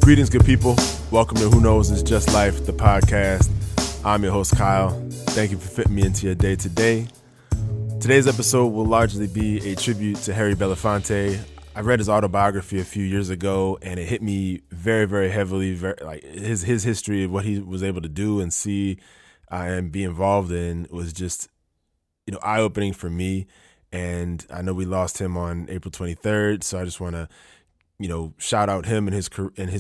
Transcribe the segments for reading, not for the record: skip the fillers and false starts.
Greetings, good people. Welcome to Who Knows It's Just Life, the podcast. I'm your host, Kyle. Thank you for fitting me into your day today. Today's episode will largely be a tribute to Harry Belafonte. I read his autobiography a few years ago, and it hit me very, very heavily. His history of what he was able to do and see and be involved in was just, eye-opening for me. And I know we lost him on April 23rd, so I just want to, shout out him and his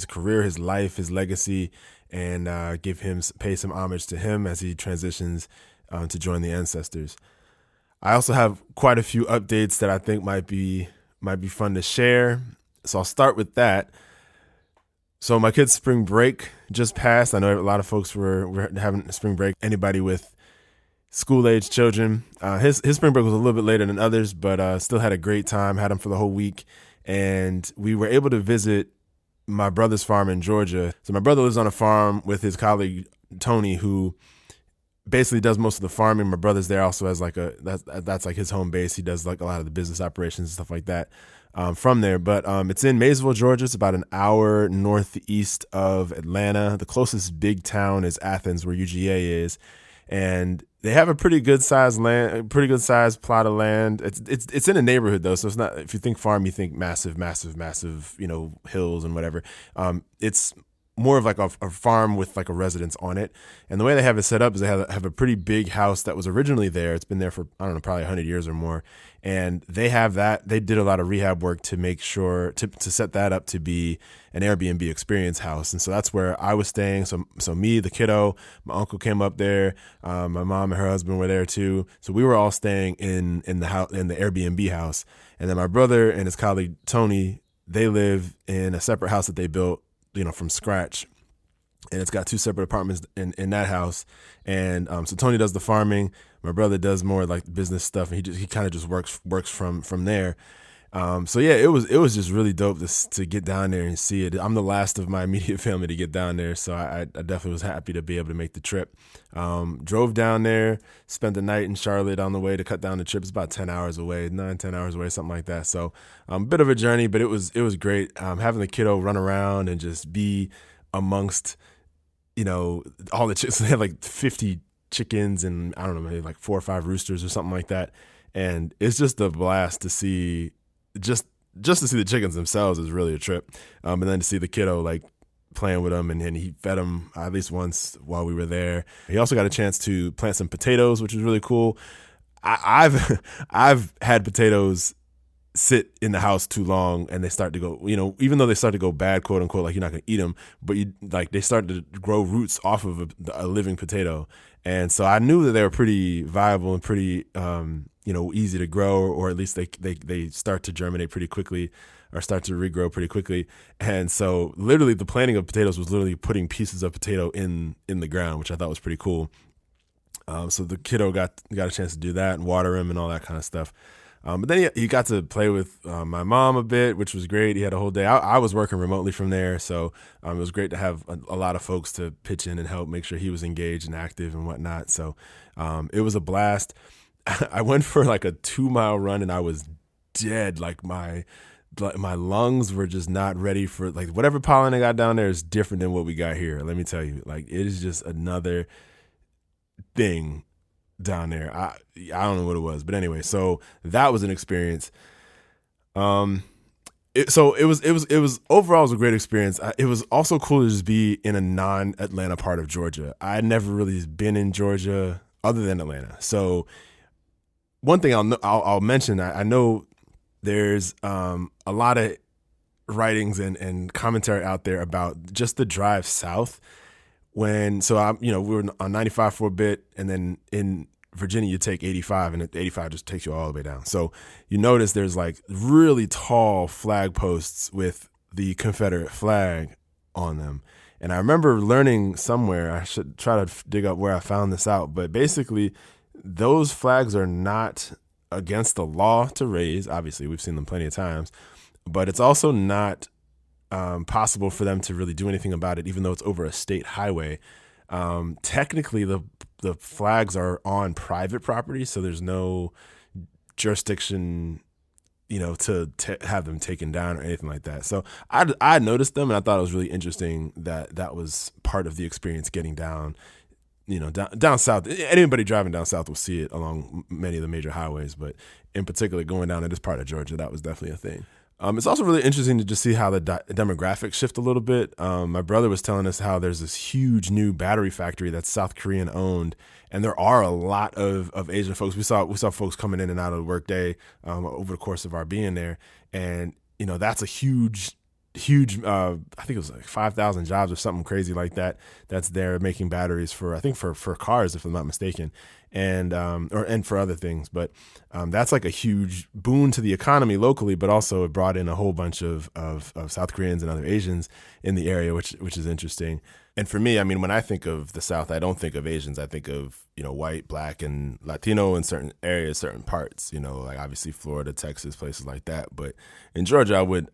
career, his life, his legacy, and pay some homage to him as he transitions to join the ancestors. I also have quite a few updates that I think might be fun to share. So I'll start with that. So my kids' spring break just passed. I know a lot of folks were having spring break. Anybody with school-age children, his spring break was a little bit later than others, but still had a great time. Had him for the whole week. And we were able to visit my brother's farm in Georgia. So my brother lives on a farm with his colleague, Tony, who basically does most of the farming. My brother's there also as that's like his home base. He does like a lot of the business operations and stuff like that from there. But it's in Maysville, Georgia. It's about an hour northeast of Atlanta. The closest big town is Athens, where UGA is. And they have a pretty good sized plot of land. It's in a neighborhood though, so it's not. If you think farm, you think massive, hills and whatever. It's more of like a farm with like a residence on it. And the way they have it set up is they have a pretty big house that was originally there. It's been there for, I don't know, probably 100 years or more. And they have that. They did a lot of rehab work to make sure to set that up to be an Airbnb experience house. And so that's where I was staying. So me, the kiddo, my uncle came up there. My mom and her husband were there too. So we were all staying in the house, in the Airbnb house. And then my brother and his colleague Tony, they live in a separate house that they built, from scratch. And it's got two separate apartments in that house. And so Tony does the farming. My brother does more like business stuff, and he kind of just works from there. So yeah, it was just really dope to get down there and see it. I'm the last of my immediate family to get down there, so I definitely was happy to be able to make the trip. Drove down there, spent the night in Charlotte on the way to cut down the trip. It's about 10 hours away, 9-10 hours away, something like that. So a bit of a journey, but it was great having the kiddo run around and just be amongst all the chicks. They have like 50 chickens and I don't know, maybe like 4 or 5 roosters or something like that. And it's just a blast to see, just to see the chickens themselves is really a trip. And then to see the kiddo like playing with them, and he fed them at least once while we were there. He also got a chance to plant some potatoes, which was really cool. I've had potatoes sit in the house too long and they start to go, even though they start to go bad, quote unquote, like you're not going to eat them, but they start to grow roots off of a living potato. And so I knew that they were pretty viable and pretty, easy to grow, or at least they start to germinate pretty quickly or start to regrow pretty quickly. And so literally the planting of potatoes was literally putting pieces of potato in the ground, which I thought was pretty cool. So the kiddo got a chance to do that and water him and all that kind of stuff. But then he got to play with my mom a bit, which was great. He had a whole day. I was working remotely from there, so it was great to have a lot of folks to pitch in and help make sure he was engaged and active and whatnot. So it was a blast. I went for like a 2-mile run and I was dead. Like my lungs were just not ready for like whatever pollen I got down there is different than what we got here. Let me tell you, like it is just another thing down there. I don't know what it was, but anyway, so that was an experience. It was overall it was a great experience. It was also cool to just be in a non-Atlanta part of Georgia. I had never really been in Georgia other than Atlanta. So one thing I'll mention, I know there's a lot of writings and commentary out there about just the drive south. We were on 95 for a bit, and then in Virginia you take 85, and 85 just takes you all the way down. So you notice there's like really tall flag posts with the Confederate flag on them. And I remember learning somewhere, I should try to dig up where I found this out, but basically those flags are not against the law to raise. Obviously, we've seen them plenty of times, but it's also not possible for them to really do anything about it, even though it's over a state highway. Technically, the flags are on private property, so there's no jurisdiction to have them taken down or anything like that. So I noticed them, and I thought it was really interesting that was part of the experience getting down, down south. Anybody driving down south will see it along many of the major highways, but in particular going down to this part of Georgia, that was definitely a thing. It's also really interesting to just see how the demographics shift a little bit. My brother was telling us how there's this huge new battery factory that's South Korean owned, and there are a lot of Asian folks. We saw folks coming in and out of the workday over the course of our being there, and that's a huge. I think it was like 5,000 jobs or something crazy like that. That's there making batteries for cars, if I'm not mistaken, and for other things. But that's like a huge boon to the economy locally, but also it brought in a whole bunch of South Koreans and other Asians in the area, which is interesting. And for me, I mean, when I think of the South, I don't think of Asians. I think of white, black, and Latino in certain areas, certain parts. Like obviously Florida, Texas, places like that. But in Georgia, I would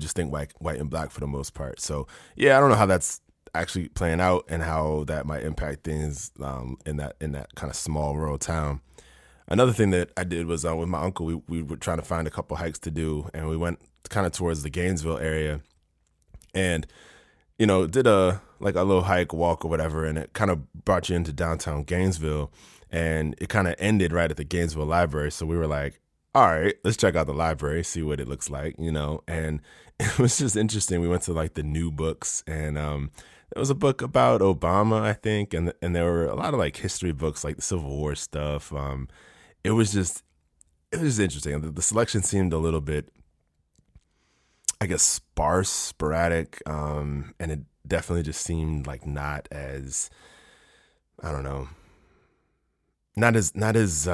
just think white and black for the most part. So yeah, I don't know how that's actually playing out and how that might impact things in that kind of small rural town. Another thing that I did was with my uncle, we were trying to find a couple hikes to do, and we went kind of towards the Gainesville area, and did a little hike, walk, or whatever, and it kind of brought you into downtown Gainesville, and it kind of ended right at the Gainesville Library. So we were like, all right, let's check out the library, see what it looks like, and it was just interesting. We went to like the new books, and there was a book about Obama, I think, and there were a lot of like history books, like the Civil War stuff. It was just interesting. The selection seemed a little bit, I guess, sparse, sporadic, and it definitely just seemed like not as, I don't know, not as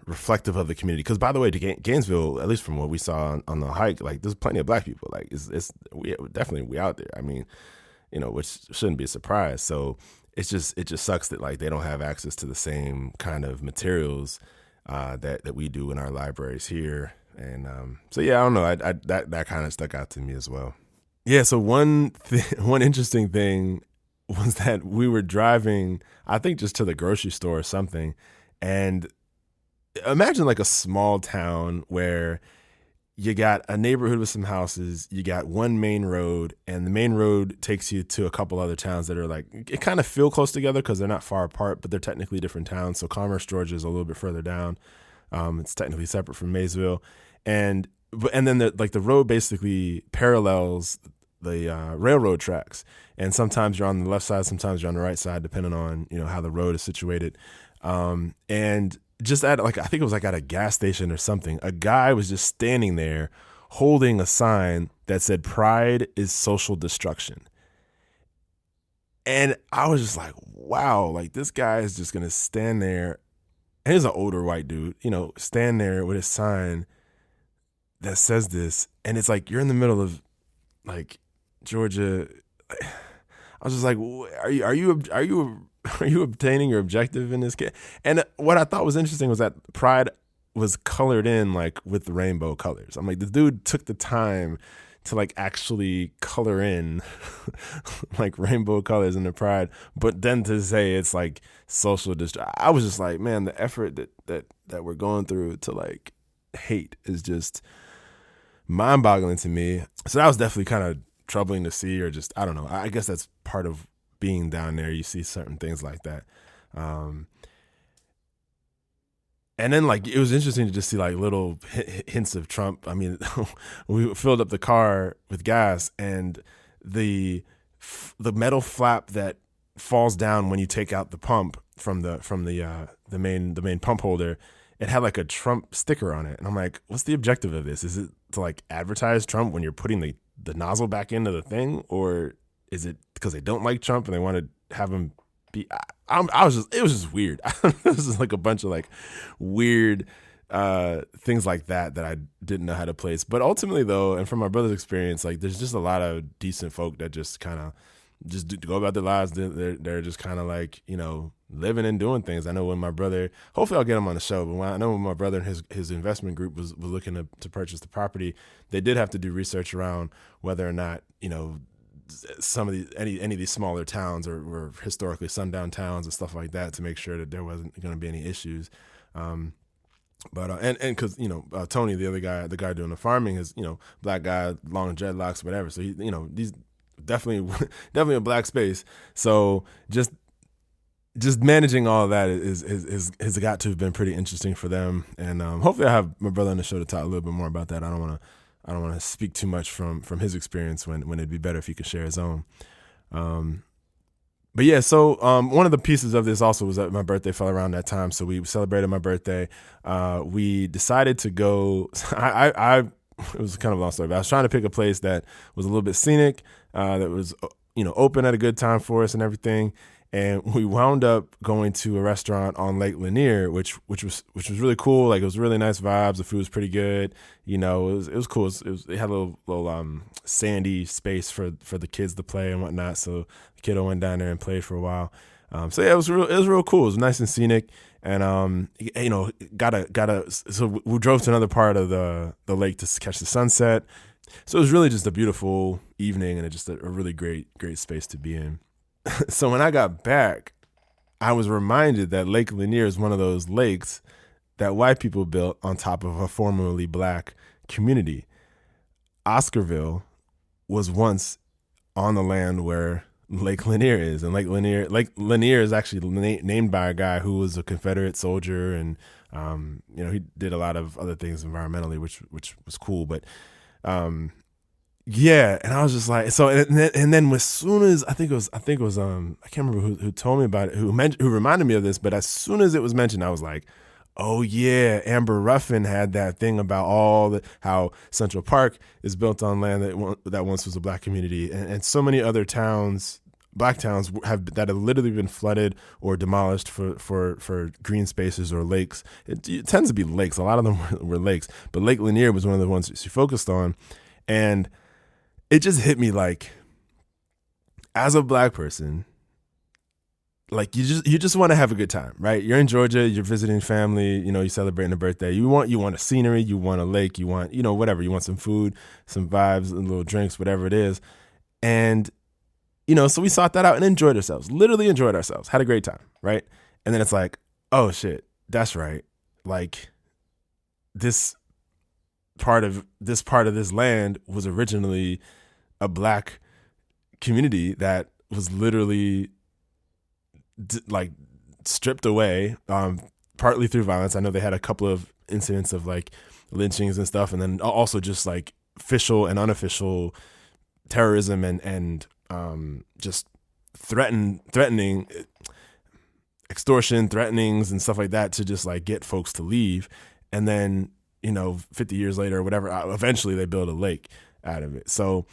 reflective of the community. Because by the way, to Gainesville, at least from what we saw on the hike, like there's plenty of black people. Like we out there. I mean, which shouldn't be a surprise. So it just sucks that like they don't have access to the same kind of materials that we do in our libraries here. And so yeah, I don't know. I that kind of stuck out to me as well. Yeah. So one interesting thing was that we were driving, I think, just to the grocery store or something, and imagine like a small town where you got a neighborhood with some houses, you got one main road, and the main road takes you to a couple other towns that are like, it kind of feel close together because they're not far apart, but they're technically different towns. So Commerce, Georgia is a little bit further down. It's technically separate from Maysville. And then the road basically parallels the railroad tracks. And sometimes you're on the left side, sometimes you're on the right side, depending on, how the road is situated. And just at I think it was like at a gas station or something, a guy was just standing there holding a sign that said "Pride is social destruction." And I was just like, wow, like this guy is just going to stand there. And he's an older white dude, stand there with a sign that says this. And it's like, you're in the middle of like Georgia. I was just like, are you obtaining your objective in this case? And what I thought was interesting was that Pride was colored in like with the rainbow colors. I'm like, the dude took the time to like actually color in like rainbow colors in the Pride, but then to say it's like social I was just like, man, the effort that we're going through to like hate is just mind-boggling to me. So that was definitely kind of troubling to see, or just, I don't know. I guess that's part of being down there. You see certain things like that. And then like it was interesting to just see like little hints of Trump. I mean, we filled up the car with gas, and the metal flap that falls down when you take out the pump from the main pump holder, it had like a Trump sticker on it. And I'm like, what's the objective of this? Is it to like advertise Trump when you're putting the nozzle back into the thing, or is it because they don't like Trump and they want to have him be? It was just weird. This is like a bunch of like weird things like that I didn't know how to place. But ultimately though, and from my brother's experience, like there's just a lot of decent folk that just kind of just go about their lives. They're just kind of like, living and doing things. I know when my brother, hopefully I'll get him on the show, but when my brother and his investment group was looking to purchase the property, they did have to do research around whether or not, some of these any of these smaller towns were historically sundown towns and stuff like that, to make sure that there wasn't going to be any issues. But and because Tony, the other guy, the guy doing the farming, is black guy, long dreadlocks, whatever. So he's definitely definitely a black space. So just managing all of that has got to have been pretty interesting for them. And hopefully I have my brother on the show to talk a little bit more about that. I don't want to speak too much from his experience when it'd be better if he could share his own. But yeah, so one of the pieces of this also was that my birthday fell around that time, so we celebrated my birthday. We decided to go. It was kind of a long story, but I was trying to pick a place that was a little bit scenic, that was open at a good time for us and everything. And we wound up going to a restaurant on Lake Lanier, which was really cool. Like, it was really nice vibes. The food was pretty good. It was cool. It had a little sandy space for the kids to play and whatnot. So the kiddo went down there and played for a while. So yeah, it was real cool. It was nice and scenic. And so we drove to another part of the lake to catch the sunset. So it was really just a beautiful evening and just a really great space to be in. So when I got back, I was reminded that Lake Lanier is one of those lakes that white people built on top of a formerly black community. Oscarville was once on the land where Lake Lanier is, and Lake Lanier is actually named by a guy who was a Confederate soldier, and he did a lot of other things environmentally, which was cool, but. Yeah, and I was just like, so, and then as soon as I think it was I can't remember who told me about it, who reminded me of this, but as soon as it was mentioned, I was like, oh yeah, Amber Ruffin had that thing about how Central Park is built on land that once was a black community, and so many other towns, black towns have literally been flooded or demolished for green spaces or lakes. It tends to be lakes. A lot of them were lakes, but Lake Lanier was one of the ones she focused on, and it just hit me like, as a black person, like you just want to have a good time, right? You're in Georgia, you're visiting family, you're celebrating a birthday. You want a scenery, you want a lake, you want, whatever. You want some food, some vibes, and little drinks, whatever it is. And, so we sought that out and enjoyed ourselves, literally enjoyed ourselves, had a great time, right? And then it's like, oh shit, that's right. Like, this part of this land was originally a black community that was literally like stripped away, partly through violence. I know they had a couple of incidents of like lynchings and stuff, and then also just like official and unofficial terrorism and just threatening extortion, threatenings and stuff like that to just like get folks to leave. And then 50 years later or whatever, eventually they build a lake out of it. So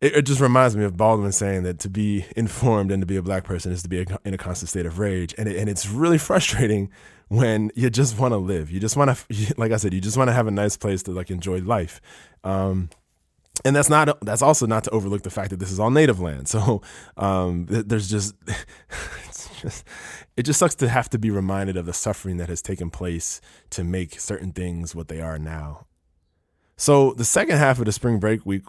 it just reminds me of Baldwin saying that to be informed and to be a black person is to be in a constant state of rage. And it's really frustrating when you just want to live. You just want to, like I said, you just want to have a nice place to like enjoy life. And that's also not to overlook the fact that this is all native land. So there's just, it just sucks to have to be reminded of the suffering that has taken place to make certain things what they are now. So the second half of the spring break week,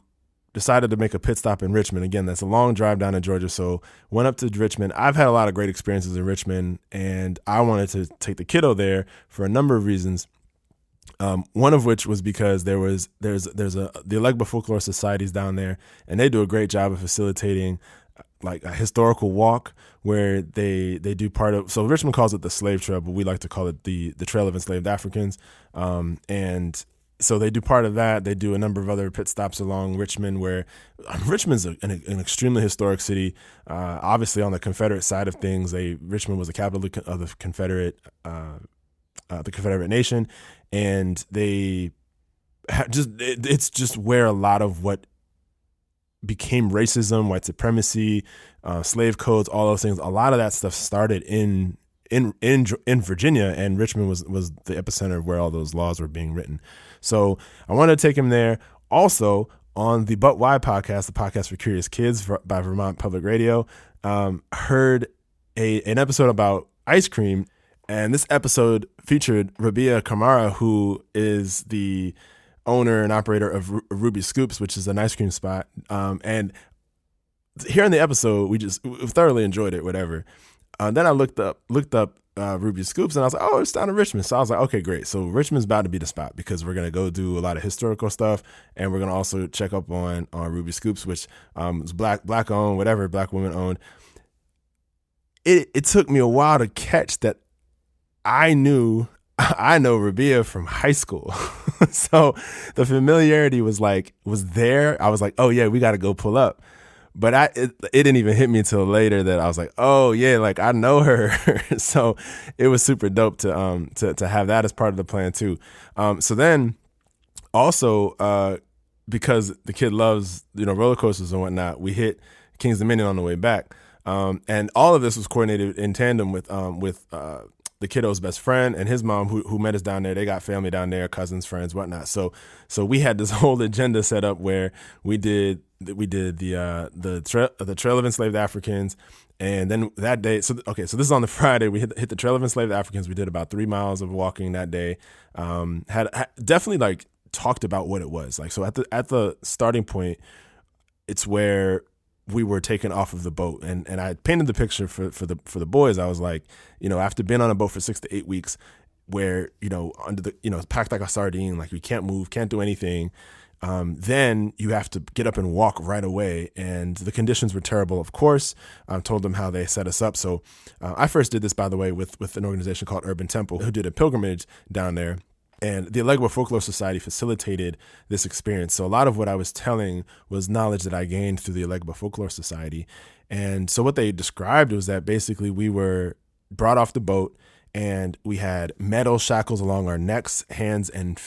decided to make a pit stop in Richmond. Again, that's a long drive down to Georgia. So went up to Richmond. I've had a lot of great experiences in Richmond, and I wanted to take the kiddo there for a number of reasons. One of which was because there's the Elegba Folklore Societies down there, and they do a great job of facilitating like a historical walk where they do part of, so Richmond calls it the Slave Trail, but we like to call it the Trail of Enslaved Africans. And so they do part of that. They do a number of other pit stops along Richmond, where Richmond's an extremely historic city. Obviously, on the Confederate side of things, Richmond was the capital of the Confederate nation, and it's just where a lot of what became racism, white supremacy, slave codes, all those things. A lot of that stuff started in Virginia, and Richmond was the epicenter of where all those laws were being written. So I wanted to take him there. Also on the But Why podcast, the podcast for curious kids by Vermont Public Radio, heard an episode about ice cream, and this episode featured Rabia Kamara, who is the owner and operator of Ruby Scoops, which is an ice cream spot. And here in the episode, we thoroughly enjoyed it, whatever. Then I looked up Ruby Scoops, and I was like, oh, it's down in Richmond. So I was like, okay, great. So Richmond's about to be the spot because we're gonna go do a lot of historical stuff, and we're gonna also check up on Ruby Scoops, which is black owned, whatever, black women owned. It took me a while to catch that I know Rabia from high school. So the familiarity was there. I was like, oh yeah, we got to go pull up. But it didn't even hit me until later that I was like, oh yeah, like I know her. So it was super dope to have that as part of the plan too. So then also because the kid loves roller coasters and whatnot, we hit Kings Dominion on the way back. And all of this was coordinated in tandem with the kiddo's best friend and his mom who met us down there. They got family down there, cousins, friends, whatnot. So we had this whole agenda set up where we did the Trail of Enslaved Africans. And then that day, so this is on the Friday, we hit the Trail of Enslaved Africans. We did about 3 miles of walking that day. Had definitely talked about what it was like. So at the starting point, it's where we were taken off of the boat, and I painted the picture for the boys. I was like, after being on a boat for 6 to 8 weeks, where under the packed like a sardine, like we can't move, can't do anything. Then you have to get up and walk right away, and the conditions were terrible. Of course, I told them how they set us up. So I first did this, by the way, with an organization called Urban Temple, who did a pilgrimage down there. And the Elegba Folklore Society facilitated this experience. So a lot of what I was telling was knowledge that I gained through the Elegba Folklore Society. And so what they described was that basically we were brought off the boat and we had metal shackles along our necks, hands, and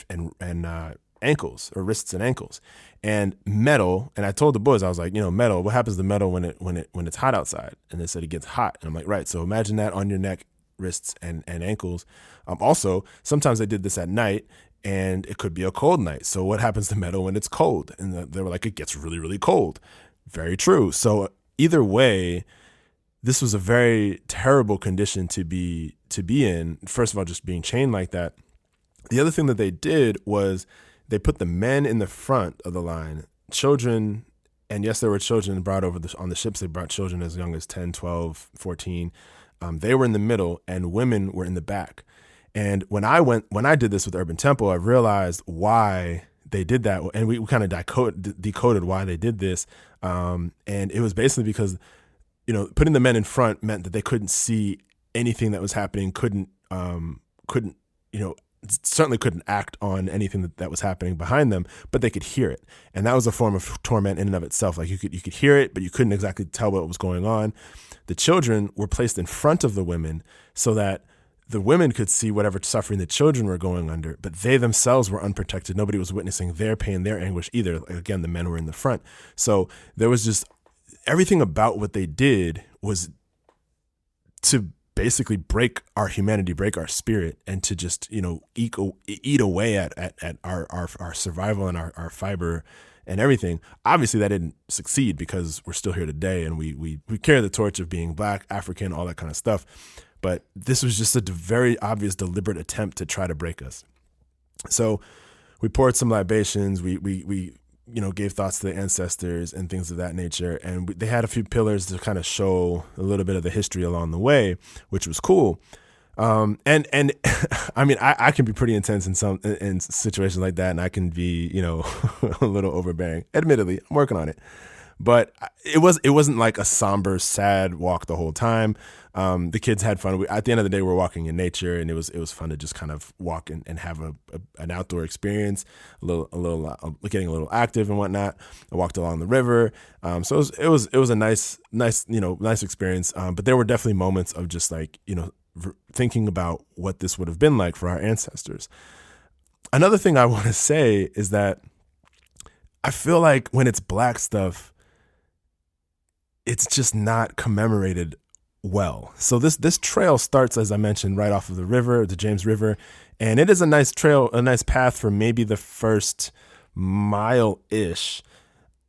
ankles, or wrists and ankles. And metal, and I told the boys, I was like, metal, what happens to metal when it's hot outside? And they said it gets hot. And I'm like, right. So imagine that on your neck, wrists, and ankles. Also, sometimes they did this at night, and it could be a cold night. So what happens to metal when it's cold? And they were like, it gets really, really cold. Very true. So either way, this was a very terrible condition to be in. First of all, just being chained like that. The other thing that they did was they put the men in the front of the line, children. And yes, there were children brought over on the ships. They brought children as young as 10, 12, 14. They were in the middle and women were in the back. And when I did this with Urban Temple, I realized why they did that. And we kind of decoded why they did this. And it was basically because, putting the men in front meant that they couldn't see anything that was happening, certainly couldn't act on anything that was happening behind them, but they could hear it. And that was a form of torment in and of itself. Like you could hear it, but you couldn't exactly tell what was going on. The children were placed in front of the women so that the women could see whatever suffering the children were going under, but they themselves were unprotected. Nobody was witnessing their pain, their anguish either. Again, the men were in the front. So there was just everything about what they did was to basically break our humanity, break our spirit, and to just, eat away at our survival and our fiber and everything. Obviously that didn't succeed because we're still here today, and we carry the torch of being Black, African, all that kind of stuff. But this was just a very obvious, deliberate attempt to try to break us. So we poured some libations. We gave thoughts to the ancestors and things of that nature. And they had a few pillars to kind of show a little bit of the history along the way, which was cool. And I mean, I can be pretty intense in situations like that, and I can be, a little overbearing. Admittedly, I'm working on it. But it wasn't like a somber, sad walk the whole time. The kids had fun. At the end of the day, we're walking in nature, and it was fun to just kind of walk and have an outdoor experience, getting a little active and whatnot. I walked along the river, so it was a nice experience. But there were definitely moments of just thinking about what this would have been like for our ancestors. Another thing I want to say is that I feel like when it's Black stuff, it's just not commemorated well. So this trail starts, as I mentioned, right off of the river, the James River, and it is a nice trail, a nice path for maybe the first mile-ish.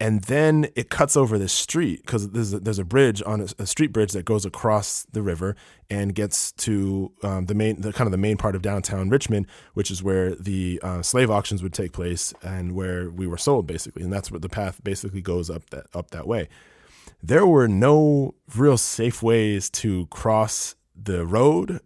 And then it cuts over this street because there's a bridge on a street bridge that goes across the river and gets to the main part of downtown Richmond, which is where the slave auctions would take place and where we were sold, basically. And that's where the path basically goes up that way. There were no real safe ways to cross the road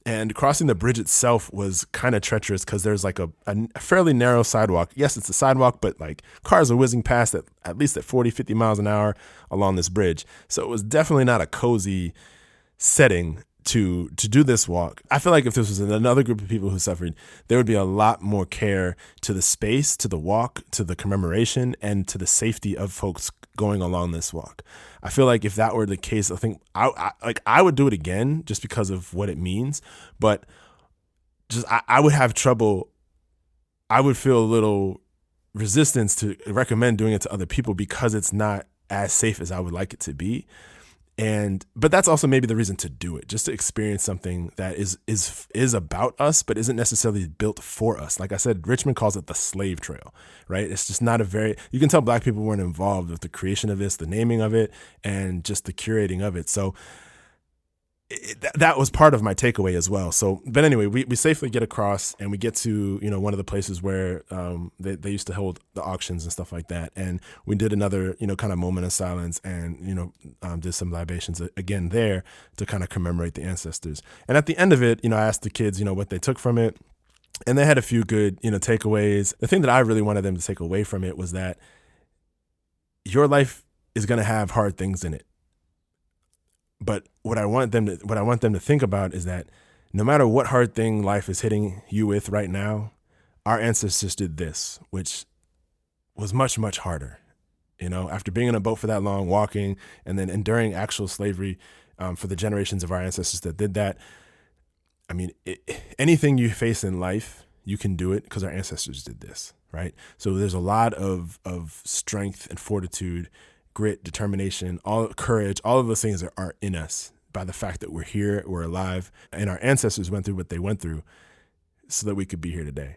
And crossing the bridge itself was kind of treacherous because there's like a fairly narrow sidewalk. Yes, it's a sidewalk, but like cars are whizzing past at least at 40, 50 miles an hour along this bridge. So it was definitely not a cozy setting to do this walk. I feel like if this was another group of people who suffered, there would be a lot more care to the space, to the walk, to the commemoration, and to the safety of folks going along this walk. I feel like if that were the case, I think I would do it again just because of what it means. But just I would have trouble. I would feel a little resistance to recommend doing it to other people because it's not as safe as I would like it to be. But that's also maybe the reason to do it, just to experience something that is about us, but isn't necessarily built for us. Like I said, Richmond calls it the slave trail, right? It's just not you can tell Black people weren't involved with the creation of this, the naming of it, and just the curating of it. So that was part of my takeaway as well. So, but anyway, we safely get across and we get to, one of the places where they used to hold the auctions and stuff like that. And we did another, kind of moment of silence and, did some libations again there to kind of commemorate the ancestors. And at the end of it, I asked the kids, what they took from it. And they had a few good, takeaways. The thing that I really wanted them to take away from it was that your life is going to have hard things in it. But what I want them to think about is that no matter what hard thing life is hitting you with right now, our ancestors did this, which was much, much harder. After being in a boat for that long, walking, and then enduring actual slavery for the generations of our ancestors that did that. I mean, anything you face in life, you can do it because our ancestors did this, right? So there's a lot of strength and fortitude, grit, determination, courage, all of those things are in us by the fact that we're here, we're alive, and our ancestors went through what they went through so that we could be here today.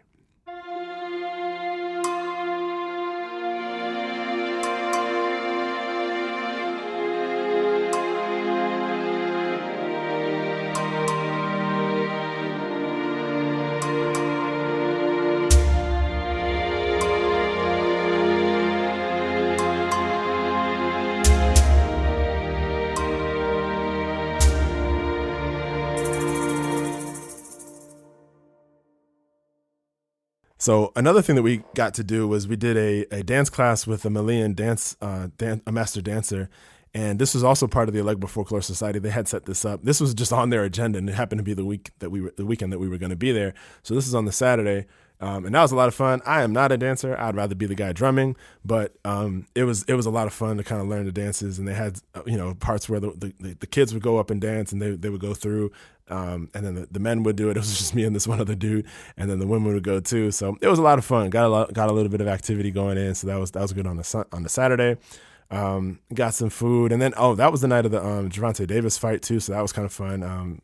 So another thing that we got to do was we did a dance class with a Malian a master dancer. And this was also part of the Elegba Folklore Society. They had set this up. This was just on their agenda, and it happened to be the weekend that we were going to be there. So this is on the Saturday, and that was a lot of fun. I am not a dancer. I'd rather be the guy drumming, but it was a lot of fun to kind of learn the dances. And they had parts where the kids would go up and dance, and they would go through, and then the men would do it. It was just me and this one other dude, and then the women would go too. So it was a lot of fun. Got a little bit of activity going in. So that was good on the Saturday. Got some food, and then that was the night of the Gervonta Davis fight too, so that was kind of fun.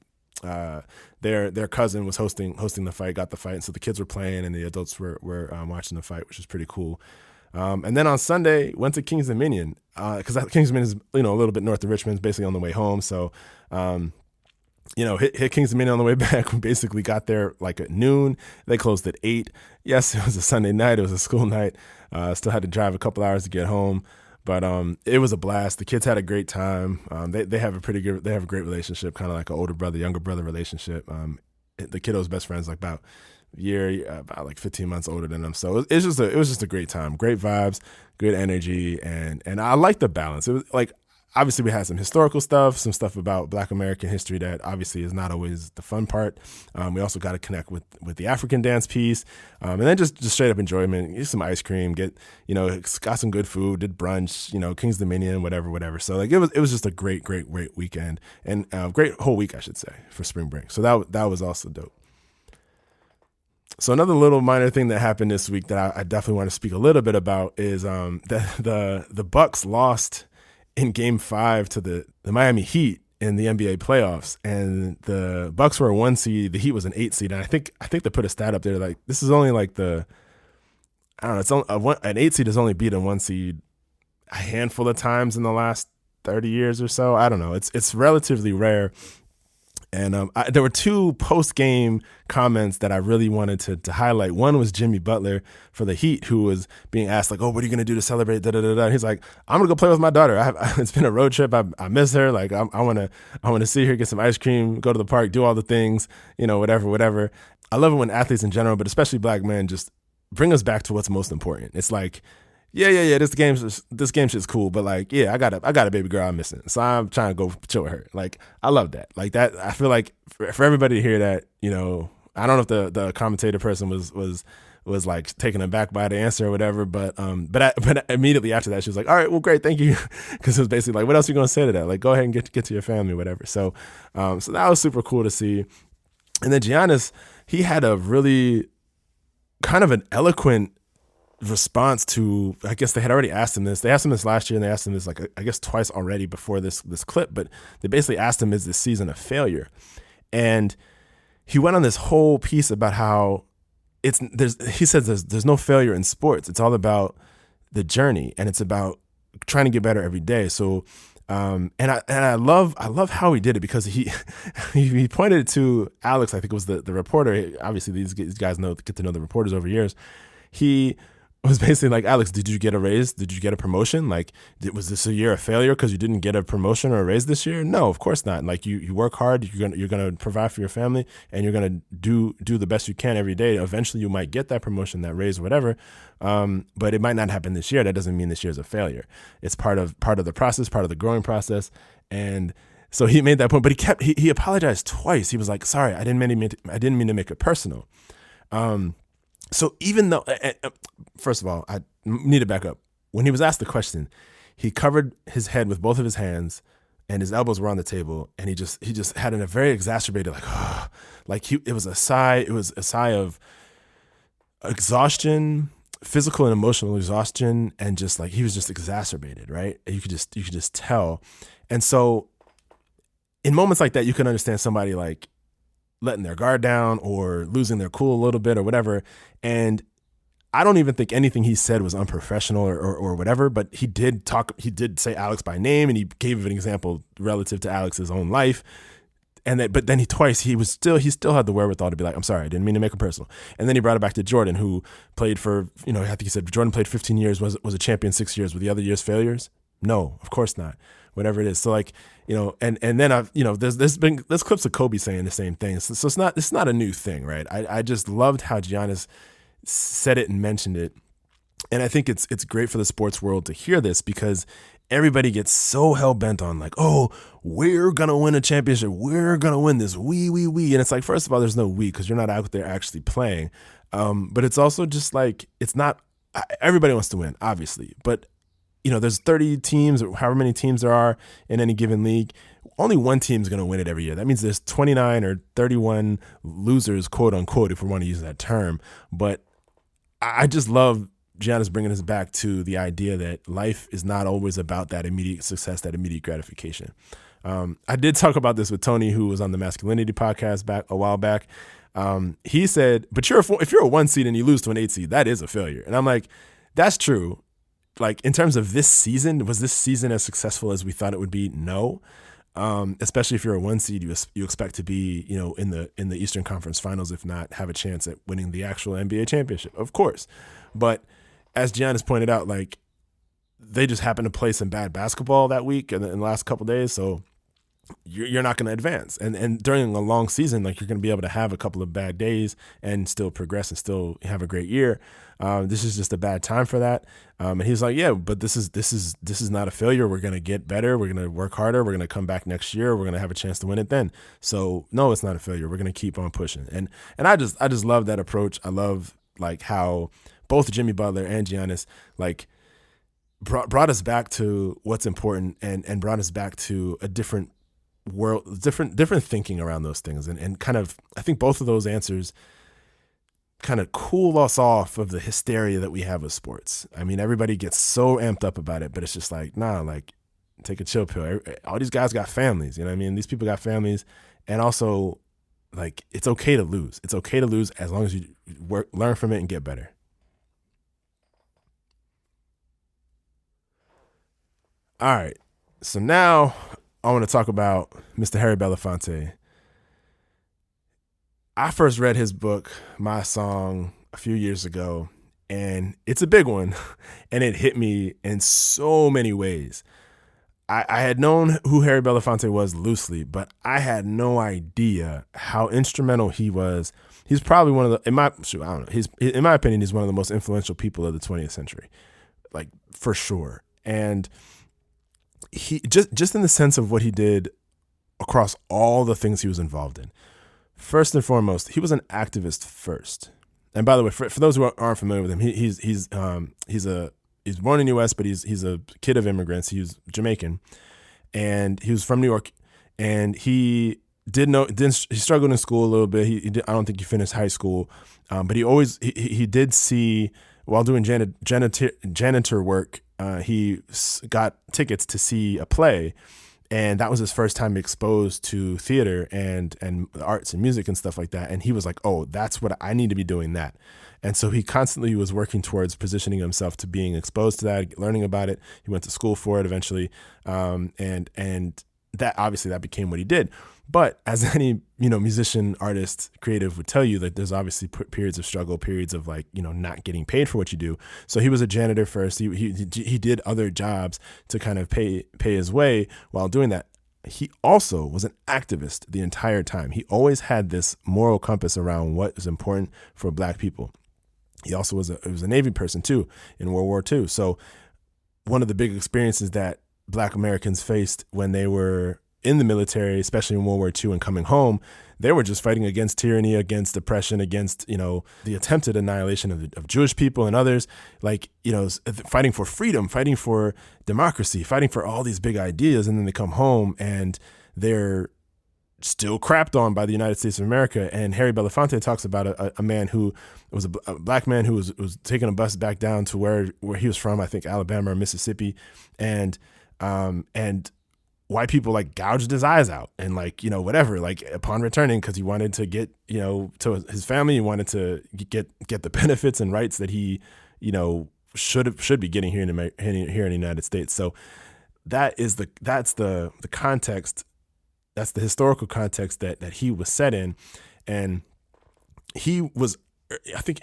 Their cousin was hosting the fight, got the fight, and so the kids were playing and the adults were watching the fight, which was pretty cool. And then on Sunday went to Kings Dominion because Kings Dominion is a little bit north of Richmond, basically on the way home. So hit Kings Dominion on the way back. We basically got there like at noon. They closed at 8. Yes, it was a Sunday night. It was a school night. Still had to drive a couple hours to get home. But it was a blast. The kids had a great time. They have a great relationship, kind of like an older brother, younger brother relationship. The kiddo's best friend's like about 15 months older than them. So it was just a great time, great vibes, good energy, and I like the balance. It was like, obviously we had some historical stuff, some stuff about Black American history that obviously is not always the fun part. We also got to connect with the African dance piece, and then just straight up enjoyment. Get some ice cream, got some good food, did brunch, Kings Dominion, whatever. So like it was just a great weekend, and great whole week, I should say, for spring break. So that was also dope. So another little minor thing that happened this week that I definitely want to speak a little bit about is the Bucks lost in Game 5 to the Miami Heat in the NBA playoffs, and the Bucks were a 1 seed, the Heat was an 8 seed, and I think they put a stat up there like this is only like an 8 seed has only beaten 1 seed a handful of times in the last 30 years or so. I don't know. It's relatively rare, And there were two post-game comments that I really wanted to highlight. One was Jimmy Butler for the Heat, who was being asked, like, oh, what are you going to do to celebrate? Da, da, da, da. And he's like, I'm going to go play with my daughter. It's been a road trip. I miss her. Like, I want to see her, get some ice cream, go to the park, do all the things, whatever. I love it when athletes in general, but especially black men, just bring us back to what's most important. It's like, yeah. This game shit's cool, but like, yeah, I got a baby girl I'm missing, so I'm trying to go chill with her. Like, I love that. Like that, I feel like for everybody to hear that, I don't know if the commentator person was like taken aback by the answer or whatever, but immediately after that, she was like, all right, well, great, thank you, because it was basically like, what else are you gonna say to that? Like, go ahead and get to your family, whatever. So that was super cool to see. And then Giannis, he had a really kind of an eloquent response to, I guess they had already asked him this. They asked him this last year, and they asked him this like I guess twice already before this clip. But they basically asked him, "Is this season a failure?" And he went on this whole piece about how he says there's no failure in sports. It's all about the journey, and it's about trying to get better every day. So, and I love how he did it, because he pointed it to Alex. I think it was the reporter. Obviously, these guys get to know the reporters over years. He was basically like, Alex, did you get a raise? Did you get a promotion? Like, was this a year of failure because you didn't get a promotion or a raise this year? No, of course not. Like, you work hard, you're gonna provide for your family, and you're gonna do the best you can every day. Eventually, you might get that promotion, that raise, whatever. But it might not happen this year. That doesn't mean this year is a failure. It's part of the process, part of the growing process. And so he made that point, but he apologized twice. He was like, sorry, I didn't mean to make it personal. So even though, first of all, I need to back up. When he was asked the question, he covered his head with both of his hands, and his elbows were on the table, and he just had a very exacerbated, it was a sigh. It was a sigh of exhaustion, physical and emotional exhaustion, and just like he was just exacerbated, right? You could just tell. And so, in moments like that, you can understand somebody like letting their guard down or losing their cool a little bit or whatever. And I don't even think anything he said was unprofessional or whatever, but he did say Alex by name, and he gave an example relative to Alex's own life. But then he still had the wherewithal to be like, I'm sorry, I didn't mean to make it personal. And then he brought it back to Jordan, who played for, I think he said Jordan played 15 years, was a champion 6 years. Were the other years failures? No, of course not. Whatever it is. So like, and then I've, there's clips of Kobe saying the same thing. So it's not a new thing, right? I just loved how Giannis said it and mentioned it. And I think it's great for the sports world to hear this, because everybody gets so hell bent on like, oh, we're going to win a championship. We're going to win this. We. And it's like, first of all, there's no we, because you're not out there actually playing. But it's also just like, it's not, everybody wants to win, obviously. But there's 30 teams or however many teams there are in any given league. Only one team's going to win it every year. That means there's 29 or 31 losers, quote unquote, if we want to use that term. But I just love Giannis bringing us back to the idea that life is not always about that immediate success, that immediate gratification. I did talk about this with Tony, who was on the Masculinity podcast a while back. He said, but if you're a 1 seed and you lose to an 8 seed, that is a failure. And I'm like, that's true. Like, in terms of this season, was this season as successful as we thought it would be? No. Especially if you're a 1 seed, you expect to be, in the Eastern Conference Finals, if not have a chance at winning the actual NBA championship, of course. But as Giannis pointed out, like, they just happened to play some bad basketball that week and in the last couple of days, so you're not going to advance. And during a long season, like, you're going to be able to have a couple of bad days and still progress and still have a great year. This is just a bad time for that. And he's like, yeah, but this is not a failure. We're going to get better. We're going to work harder. We're going to come back next year. We're going to have a chance to win it then. So no, it's not a failure. We're going to keep on pushing. And I just love that approach. I love like how both Jimmy Butler and Giannis like brought us back to what's important and brought us back to a different world, different thinking around those things. And kind of, I think both of those answers kind of cool us off of the hysteria that we have with sports. I mean, everybody gets so amped up about it, but it's just like, nah, like, take a chill pill. All these guys got families, you know what I mean? These people got families. And also, like, it's okay to lose. It's okay to lose as long as you learn from it and get better. All right. So now I want to talk about Mr. Harry Belafonte. I first read his book, My Song, a few years ago, and it's a big one, and it hit me in so many ways. I had known who Harry Belafonte was loosely, but I had no idea how instrumental he was. He's probably one of the, in my opinion, he's one of the most influential people of the 20th century, like for sure. And he just in the sense of what he did across all the things he was involved in. First and foremost, he was an activist first. And by the way, for those who aren't familiar with him, he's born in the U.S., but he's a kid of immigrants. He was Jamaican, and he was from New York. And he he struggled in school a little bit. I don't think he finished high school, but he did see, while doing janitor work, he got tickets to see a play. And that was his first time exposed to theater and arts and music and stuff like that. And he was like, oh, that's what I need to be doing that. And so he constantly was working towards positioning himself to being exposed to that, learning about it. He went to school for it eventually. And that obviously that became what he did. But as any, musician, artist, creative would tell you, that there's obviously periods of struggle, periods of not getting paid for what you do. So he was a janitor first. He did other jobs to kind of pay his way while doing that. He also was an activist the entire time. He always had this moral compass around what is important for Black people. He also was a Navy person too in World War II. So one of the big experiences that Black Americans faced when they were in the military, especially in World War II and coming home, they were just fighting against tyranny, against oppression, against, the attempted annihilation of Jewish people and others, fighting for freedom, fighting for democracy, fighting for all these big ideas. And then they come home and they're still crapped on by the United States of America. And Harry Belafonte talks about a man who was a Black man who was taking a bus back down to where he was from, I think Alabama or Mississippi. And white people gouged his eyes out and whatever, upon returning, because he wanted to get, to his family, he wanted to get the benefits and rights that he, should be getting here in the United States. So that's the context. That's the historical context that he was set in. And he was,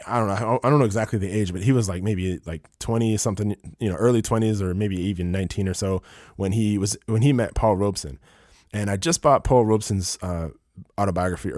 I don't know exactly the age, but he was maybe 20 something, early 20s or maybe even 19 or so when he met Paul Robeson. And I just bought Paul Robeson's autobiography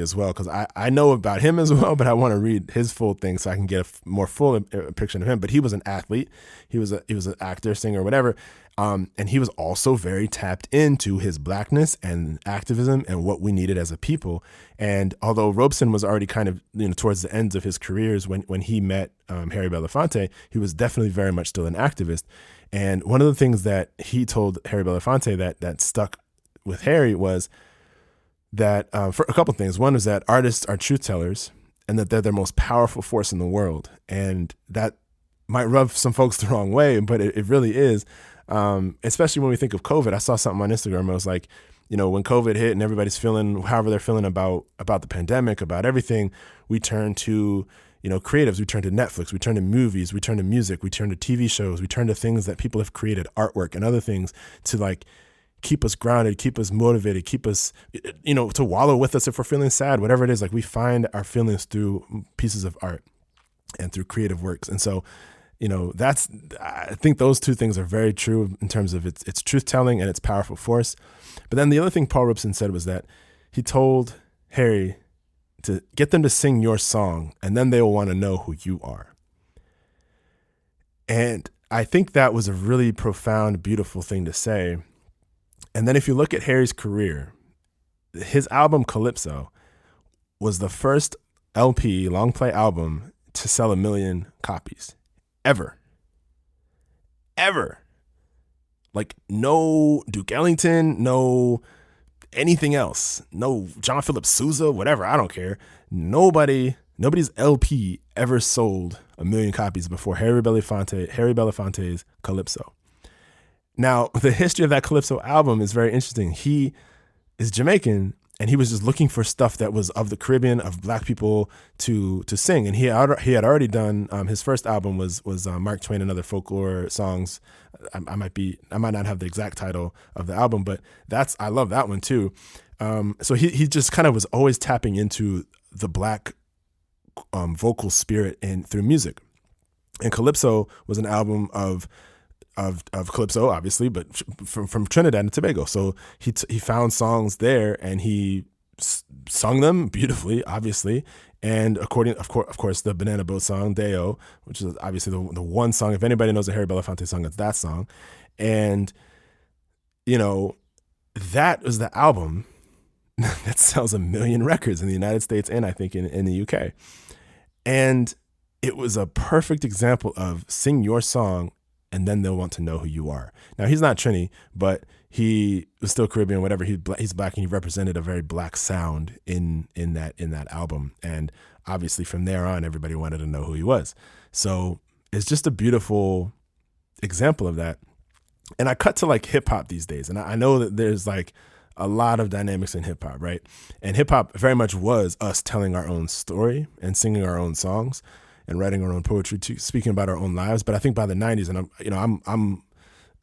as well, because I know about him as well, but I want to read his full thing so I can get a more full picture of him. But he was an athlete. He was an actor, singer, whatever. And he was also very tapped into his Blackness and activism and what we needed as a people. And although Robeson was already kind of, towards the ends of his careers when he met Harry Belafonte, he was definitely very much still an activist. And one of the things that he told Harry Belafonte that stuck with Harry was that for a couple of things. One is that artists are truth tellers and that they're the most powerful force in the world. And that might rub some folks the wrong way, but it really is. Especially when we think of COVID. I saw something on Instagram. I was like, when COVID hit and everybody's feeling however they're feeling about the pandemic, about everything, we turn to, creatives, we turn to Netflix, we turn to movies, we turn to music, we turn to TV shows, we turn to things that people have created, artwork and other things to keep us grounded, keep us motivated, keep us, to wallow with us if we're feeling sad, whatever it is. We find our feelings through pieces of art and through creative works. And so, I think those two things are very true in terms of its truth telling and its powerful force. But then the other thing Paul Robeson said was that he told Harry to get them to sing your song, and then they will want to know who you are. And I think that was a really profound, beautiful thing to say. And then if you look at Harry's career, his album Calypso was the first LP, long play album, to sell 1 million copies. Ever. No Duke Ellington, no anything else, no John Philip Sousa, whatever, I don't care. Nobody's LP ever sold 1 million copies before Harry Belafonte's Calypso. Now, the history of that Calypso album is very interesting. He is Jamaican, and he was just looking for stuff that was of the Caribbean, of Black people to sing. And he had already done his first album was Mark Twain and Other Folklore Songs. I might not have the exact title of the album, but I love that one too. So he just kind of was always tapping into the Black vocal spirit and through music. And Calypso was an album of Calypso, obviously, but from Trinidad and Tobago. So he found songs there and he sung them beautifully, obviously. And of course, the Banana Boat song, Deo, which is obviously the one song, if anybody knows a Harry Belafonte song, it's that song. And, that was the album that sells 1 million records in the United States and I think in the UK. And it was a perfect example of sing your song and then they'll want to know who you are. Now, he's not Trini, but he was still Caribbean, whatever. He's Black, and he represented a very Black sound in that album. And obviously from there on, everybody wanted to know who he was. So it's just a beautiful example of that. And I cut to like hip hop these days. And I know that there's like a lot of dynamics in hip hop, right? And hip hop very much was us telling our own story and singing our own songs and writing our own poetry, speaking about our own lives. But I think by the 90s, and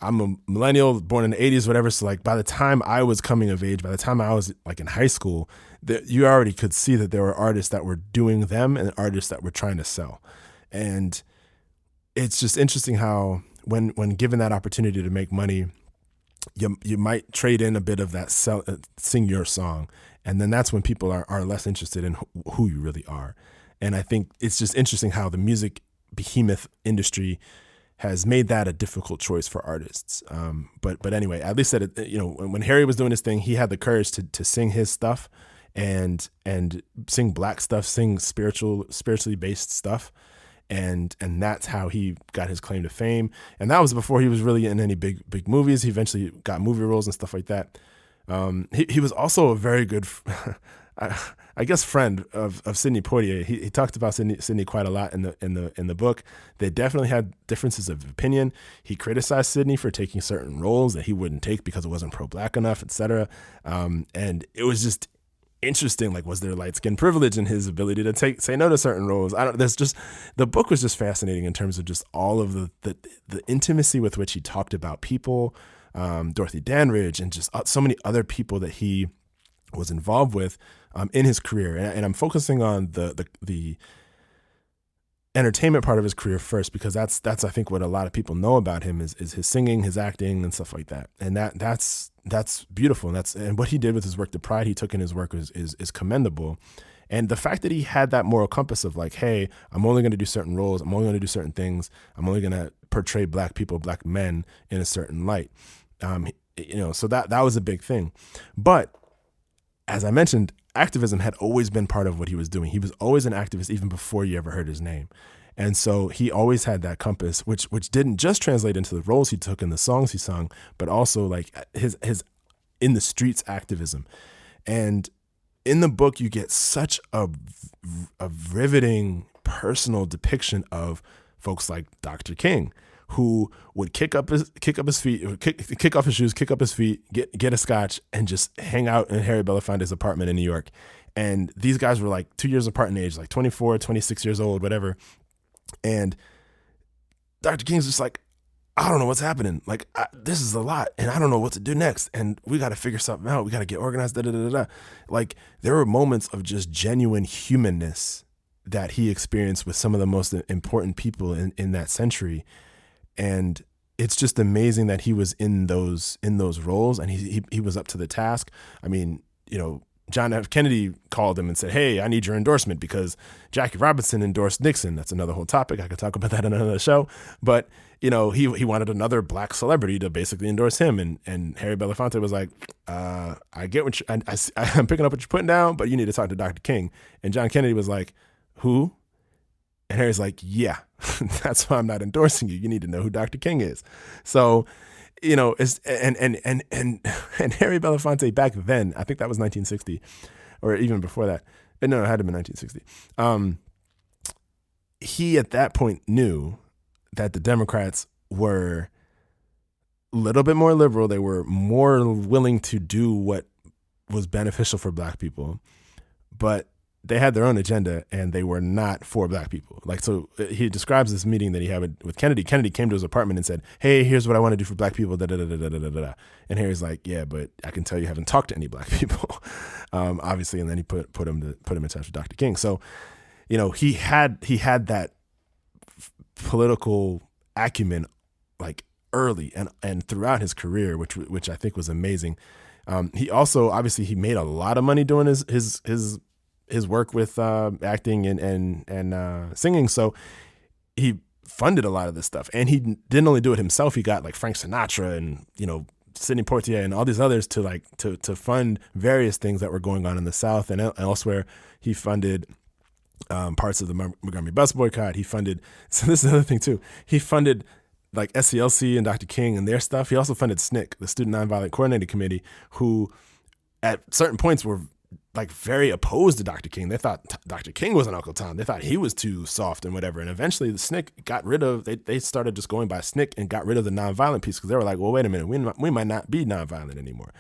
I'm a millennial, born in the 80s, whatever. So like by the time I was coming of age, by the time I was like in high school, you already could see that there were artists that were doing them and artists that were trying to sell. And it's just interesting how when given that opportunity to make money, you might trade in a bit of that sing your song. And then that's when people are less interested in who you really are. And I think it's just interesting how the music behemoth industry has made that a difficult choice for artists. But anyway, at least when Harry was doing his thing, he had the courage to sing his stuff and sing Black stuff, sing spiritually based stuff. And that's how he got his claim to fame. And that was before he was really in any big movies. He eventually got movie roles and stuff like that. He was also a very good, I guess, friend of Sidney Poitier. He talked about Sidney quite a lot in the book. They definitely had differences of opinion. He criticized Sidney for taking certain roles that he wouldn't take because it wasn't pro-Black enough, etc. And it was just interesting. Like, was there light skin privilege in his ability to say no to certain roles? The book was just fascinating in terms of just all of the intimacy with which he talked about people, Dorothy Dandridge, and just so many other people that he was involved with in his career. And I'm focusing on the entertainment part of his career first, because that's I think what a lot of people know about him is his singing, his acting, and stuff like that. And that's beautiful. And what he did with his work, the pride he took in his work is commendable. And the fact that he had that moral compass of like, hey, I'm only going to do certain roles, I'm only going to do certain things, I'm only going to portray Black people, Black men in a certain light. So that was a big thing. But as I mentioned, activism had always been part of what he was doing. He was always an activist even before you ever heard his name. And so he always had that compass, which didn't just translate into the roles he took and the songs he sung, but also like his in the streets activism. And in the book, you get such a riveting personal depiction of folks like Dr. King, who would kick off his shoes, kick up his feet, get a scotch, and just hang out in Harry Belafonte's apartment in New York. And these guys were like 2 years apart in age, like 24, 26 years old, whatever. And Dr. King's just like, I don't know what's happening. Like, this is a lot, and I don't know what to do next. And we got to figure something out. We got to get organized. Like, there were moments of just genuine humanness that he experienced with some of the most important people in that century. And it's just amazing that he was in those roles, and he was up to the task. I mean, John F. Kennedy called him and said, hey, I need your endorsement because Jackie Robinson endorsed Nixon. That's another whole topic. I could talk about that in another show. But, he wanted another Black celebrity to basically endorse him. And Harry Belafonte was like, I get what I'm picking up what you're putting down, but you need to talk to Dr. King. And John Kennedy was like, who? And Harry's like, yeah, that's why I'm not endorsing you. You need to know who Dr. King is. So, it's, and Harry Belafonte back then, I think that was 1960 or even before that. No, it had to be 1960. He at that point knew that the Democrats were a little bit more liberal. They were more willing to do what was beneficial for black people, but they had their own agenda and they were not for black people. Like, so he describes this meeting that he had with Kennedy. Kennedy came to his apartment and said, hey, here's what I want to do for black people. Da, da, da, da, da, da, da. And Harry's like, yeah, but I can tell you haven't talked to any black people, obviously. And then he put him in touch with Dr. King. So, he had that political acumen like early and throughout his career, which I think was amazing. He also, obviously, he made a lot of money doing his work with acting and singing. So he funded a lot of this stuff, and he didn't only do it himself. He got like Frank Sinatra and Sidney Poitier and all these others to fund various things that were going on in the South and elsewhere. He funded parts of the Montgomery bus boycott. He funded, so this is another thing too. He funded like SCLC and Dr. King and their stuff. He also funded SNCC, the Student Nonviolent Coordinating Committee, who at certain points were like very opposed to Dr. King. They thought Dr. King was an Uncle Tom. They thought he was too soft and whatever. And eventually the SNCC got rid of, they started just going by SNCC and got rid of the nonviolent piece because they were like, well, wait a minute, we might not be nonviolent anymore.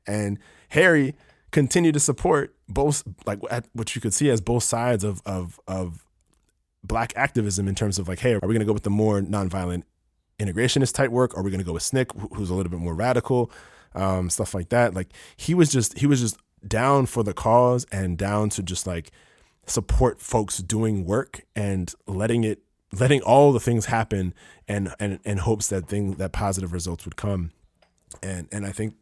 And Harry continued to support both, like what you could see as both sides of black activism in terms of like, hey, are we going to go with the more nonviolent integrationist type work? Or are we going to go with SNCC, who's a little bit more radical, stuff like that? Like he was just down for the cause and down to just like support folks doing work and letting all the things happen and hopes that positive results would come. And I think,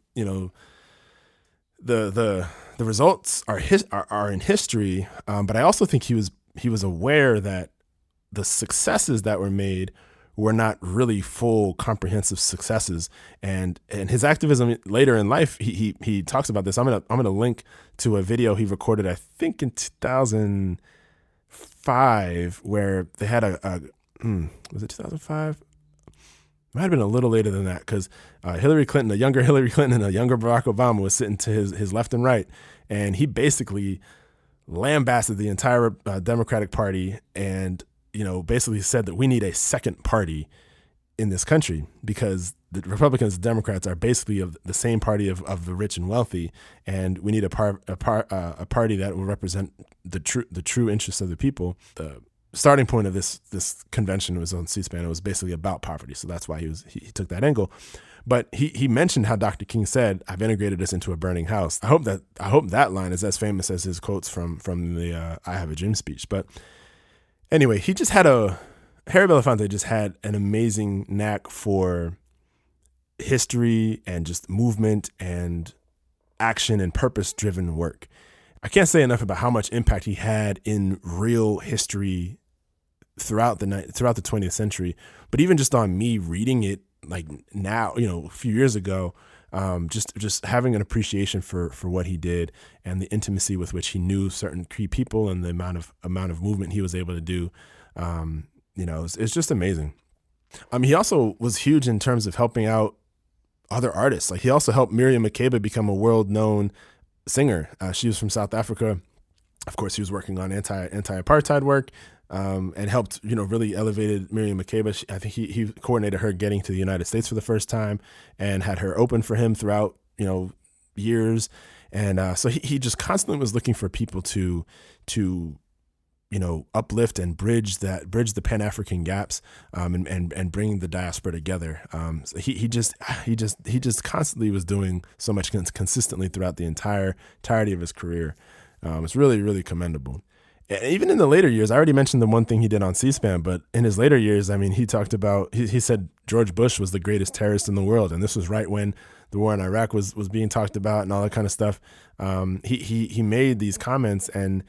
the results are in history. But I also think he was aware that the successes that were made were not really full comprehensive successes, and his activism later in life, he talks about this. I'm gonna link to a video he recorded, I think in 2005, where they had was it 2005? Might have been a little later than that, because Hillary Clinton, a younger Hillary Clinton and a younger Barack Obama was sitting to his left and right, and he basically lambasted the entire Democratic Party and basically said that we need a second party in this country because the Republicans and Democrats are basically of the same party of the rich and wealthy, and we need a party that will represent the true interests of the people. The starting point of this convention was on C-SPAN. It was basically about poverty, so that's why he took that angle. But he mentioned how Dr. King said, "I've integrated us into a burning house." I hope that line is as famous as his quotes from the "I Have a Dream" speech. But anyway, Harry Belafonte just had an amazing knack for history and just movement and action and purpose-driven work. I can't say enough about how much impact he had in real history throughout the 20th century. But even just on me reading it, like now, a few years ago, just having an appreciation for what he did and the intimacy with which he knew certain key people and the amount of movement he was able to do, it's just amazing. He also was huge in terms of helping out other artists. Like he also helped Miriam Makeba become a world-known singer. She was from South Africa. Of course, he was working on anti-apartheid work, and helped, really elevated Miriam Makeba. I think he coordinated her getting to the United States for the first time and had her open for him throughout, years. And so he just constantly was looking for people to uplift and bridge the Pan-African gaps, and bring the diaspora together. So he just constantly was doing so much consistently throughout the entirety of his career. It's really, really commendable. And even in the later years, I already mentioned the one thing he did on C-SPAN, but in his later years, he talked about, he said George Bush was the greatest terrorist in the world. And this was right when the war in Iraq was being talked about and all that kind of stuff. He made these comments and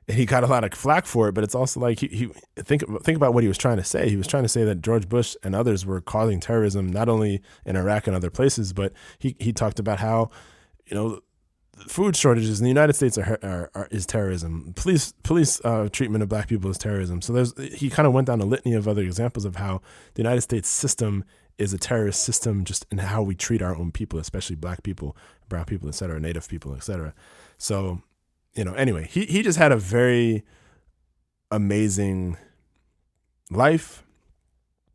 he got a lot of flack for it, but it's also like he think about what he was trying to say. He was trying to say that George Bush and others were causing terrorism, not only in Iraq and other places, but he talked about how, food shortages in the United States is terrorism. Police treatment of black people is terrorism. So he kind of went down a litany of other examples of how the United States system is a terrorist system, just in how we treat our own people, especially black people, brown people, et cetera, native people, et cetera. So, anyway, he just had a very amazing life.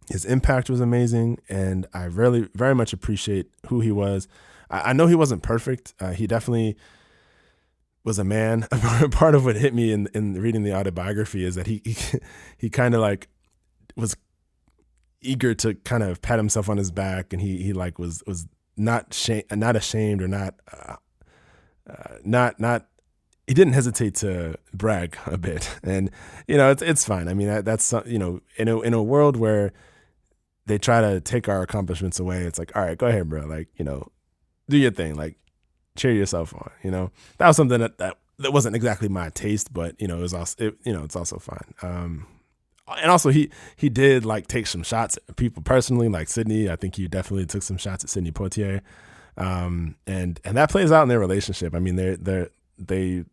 His impact was amazing, and I really very much appreciate who he was. I know he wasn't perfect. He definitely was a man. Part of what hit me in reading the autobiography is that he kind of like was eager to kind of pat himself on his back, and he like was not ashamed or not he didn't hesitate to brag a bit. And it's fine. I mean, that's in a world where they try to take our accomplishments away, it's like, all right, go ahead, bro, like, do your thing, like cheer yourself on. That was something that wasn't exactly my taste, but it was also it's also fine. And also he did like take some shots at people personally, like Sydney. I think he definitely took some shots at Sidney Poitier. And that plays out in their relationship. I mean, they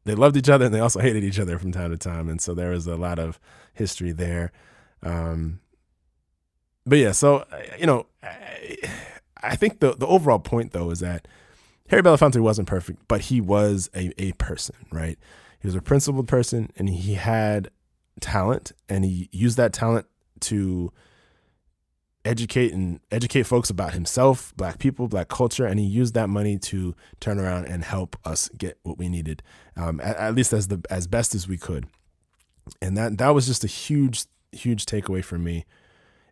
loved each other, and they also hated each other from time to time. And so there was a lot of history there. But yeah, so, I think the overall point though is that Harry Belafonte wasn't perfect, but he was a person, right? He was a principled person, and he had talent, and he used that talent to educate folks about himself, Black people, Black culture, and he used that money to turn around and help us get what we needed, at least as best as we could. And that was just a huge takeaway for me.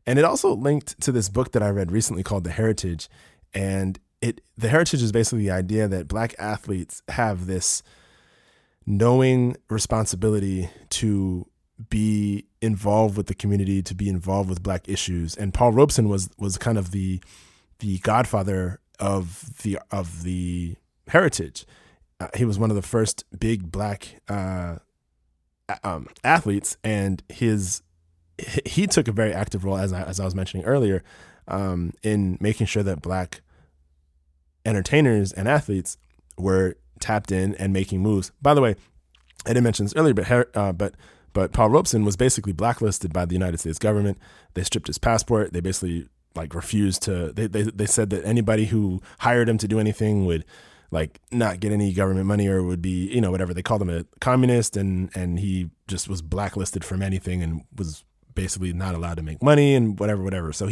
And it also linked to this book that I read recently called The Heritage. And the heritage is basically the idea that Black athletes have this knowing responsibility to be involved with the community, to be involved with Black issues. And Paul Robeson was kind of the godfather of the heritage. He was one of the first big Black athletes, and he took a very active role, as I was mentioning earlier, in making sure that Black entertainers and athletes were tapped in and making moves. By the way, I didn't mention this earlier, but Paul Robeson was basically blacklisted by the United States government. They stripped his passport. They basically like refused to. They said that anybody who hired him to do anything would like not get any government money, or would be whatever. They called him a communist, and he just was blacklisted from anything and was basically not allowed to make money and whatever. So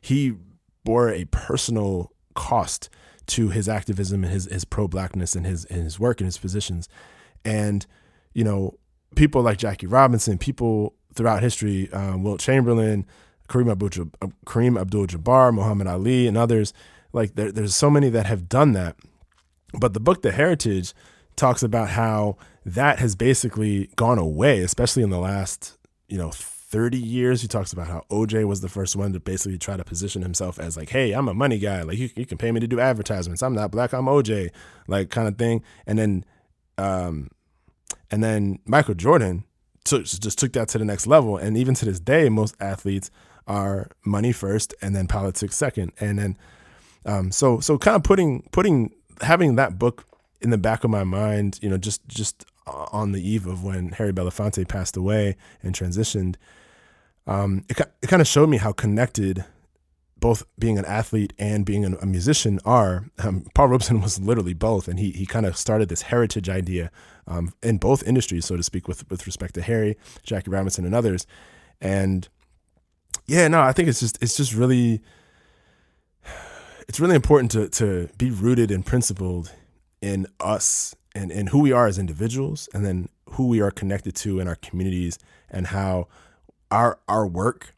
he bore a personal cost to his activism and his pro-Blackness and his work and his positions. And, people like Jackie Robinson, people throughout history, Wilt Chamberlain, Kareem Abdul-Jabbar, Muhammad Ali, and others, like there's so many that have done that. But the book, The Heritage, talks about how that has basically gone away, especially in the last, 30 years. He talks about how OJ was the first one to basically try to position himself as like, hey, I'm a money guy. Like you can pay me to do advertisements. I'm not Black, I'm OJ, like kind of thing. And then Michael Jordan just took that to the next level. And even to this day, most athletes are money first and then politics second. And then, so kind of having that book in the back of my mind, just on the eve of when Harry Belafonte passed away and transitioned, it kind of showed me how connected both being an athlete and being a musician are. Paul Robeson was literally both, and he kind of started this heritage idea in both industries, so to speak, with respect to Harry, Jackie Robinson, and others. And yeah, no, I think it's just really, it's really important to be rooted and principled in us and who we are as individuals, and then who we are connected to in our communities, and how our work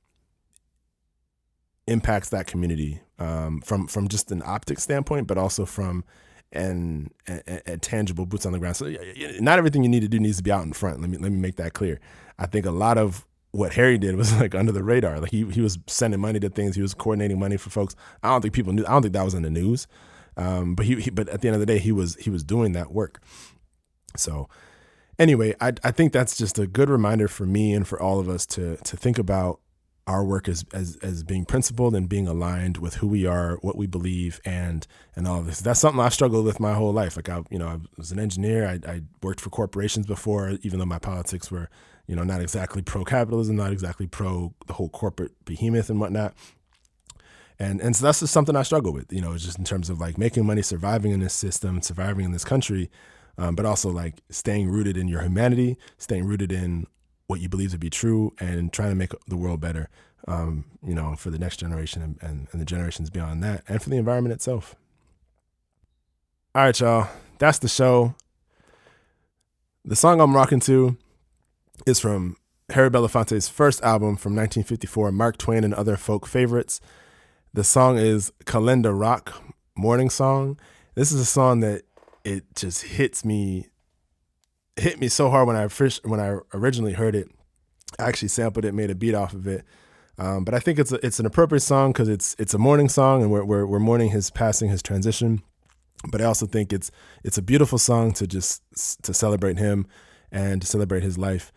impacts that community from just an optic standpoint, but also from a tangible boots on the ground. So not everything you need to do needs to be out in front. Let me make that clear. I think a lot of what Harry did was like under the radar. Like he was sending money to things. He was coordinating money for folks. I don't think people knew. I don't think that was in the news. But at the end of the day, he was doing that work. So anyway, I think that's just a good reminder for me and for all of us to think about our work as being principled and being aligned with who we are, what we believe, and all of this. That's something I've struggled with my whole life. Like I was an engineer. I worked for corporations before, even though my politics were, not exactly pro-capitalism, not exactly pro the whole corporate behemoth and whatnot. And so that's just something I struggle with, just in terms of like making money, surviving in this system, surviving in this country, but also like staying rooted in your humanity, staying rooted in what you believe to be true, and trying to make the world better, for the next generation and the generations beyond that, and for the environment itself. All right, y'all. that's the show. The song I'm rocking to is from Harry Belafonte's first album from 1954, Mark Twain and Other Folk Favorites. The song is Kalenda Rock, Morning Song. This is a song that it just hit me so hard when I originally heard it. I actually sampled it, made a beat off of it. But I think it's an appropriate song because it's a mourning song, and we're mourning his passing, his transition. But I also think it's a beautiful song to celebrate him and to celebrate his life.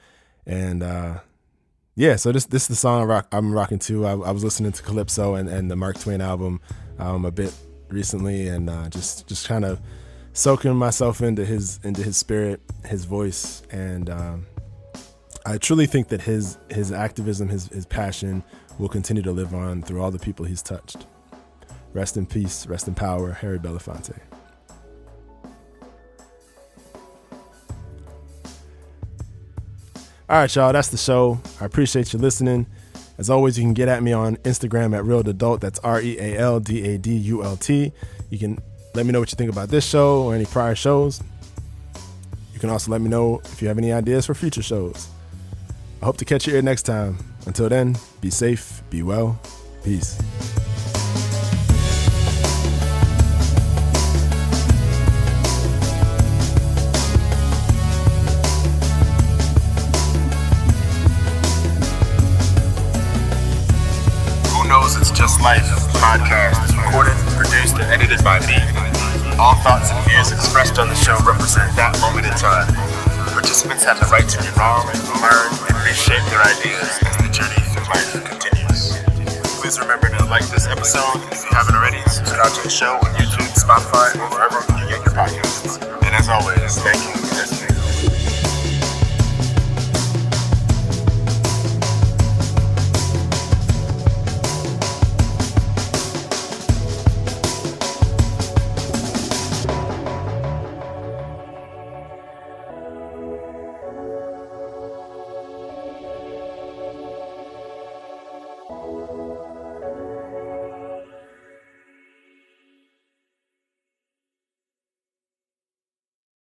And so this is the song I'm rocking to. I was listening to Calypso and the Mark Twain album a bit recently, and just kind of soaking myself into his spirit, his voice, and I truly think that his activism, his passion will continue to live on through all the people he's touched. Rest in peace, rest in power, Harry Belafonte. All right, y'all, that's the show. I appreciate you listening. As always, you can get at me on Instagram at RealDadult. That's RealDadult. You can let me know what you think about this show or any prior shows. You can also let me know if you have any ideas for future shows. I hope to catch you here next time. Until then, be safe, be well, peace. It's Just Life podcast is recorded, produced, and edited by me. All thoughts and views expressed on the show represent that moment in time. Participants have the right to evolve, learn, and reshape their ideas as the journey through life continues. Please remember to like this episode if you haven't already. Subscribe to the show on YouTube, Spotify, or wherever you get your podcasts. And as always, thank you.